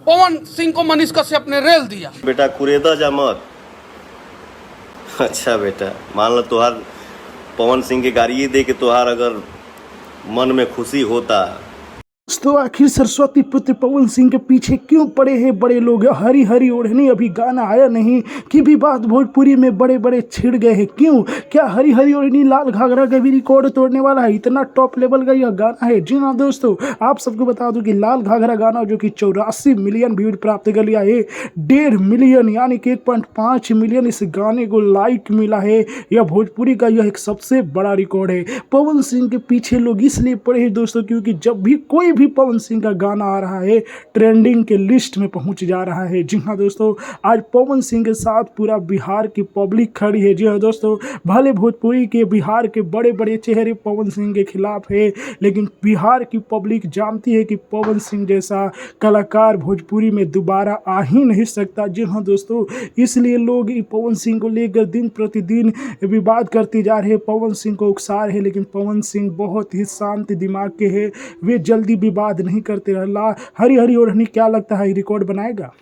पवन सिंह को मनीष कश्यप ने रेल दिया। बेटा कुरेदा जा मत। अच्छा बेटा, मान लो तुहार पवन सिंह के गाड़ी दे के तुहार अगर मन में खुशी होता। तो आखिर सरस्वती पुत्र पवन सिंह के पीछे क्यों पड़े हैं बड़े लोग? हरी हरी ओढ़नी अभी गाना आया नहीं कि भी बात भोजपुरी में बड़े बड़े छिड़ गए हैं। क्यों? क्या हरी हरी ओढ़नी लाल घाघरा का भी रिकॉर्ड तोड़ने वाला है? इतना टॉप लेवल का यह गाना है। जी हाँ दोस्तों, आप सबको बता दूं कि लाल घाघरा गाना जो कि 84 मिलियन व्यूज प्राप्त कर लिया है, 1.5 मिलियन यानी कि 1.5 मिलियन इस गाने को लाइक मिला है। यह भोजपुरी का यह एक सबसे बड़ा रिकॉर्ड है। पवन सिंह के पीछे लोग इसलिए पड़े हैं दोस्तों क्योंकि जब भी कोई भी पवन सिंह का गाना आ रहा है ट्रेंडिंग के लिस्ट में पहुंच जा रहा है। जी हाँ दोस्तों, आज पवन सिंह के साथ पूरा बिहार की पब्लिक खड़ी है। जी हाँ दोस्तों, भले भोजपुरी के बिहार के बड़े बड़े चेहरे पवन सिंह के खिलाफ है, लेकिन बिहार की पब्लिक जानती है कि पवन सिंह जैसा कलाकार भोजपुरी में दोबारा आ ही नहीं सकता। जी हाँ दोस्तों, इसलिए लोग पवन सिंह को लेकर दिन प्रतिदिन विवाद करते जा रहे हैं, पवन सिंह को उकसा रहे हैं, लेकिन पवन सिंह बहुत ही शांत दिमाग के हैं। वे जल्दी विवाद नहीं करते। हरी हरी ओढ़नी क्या लगता है रिकॉर्ड बनाएगा?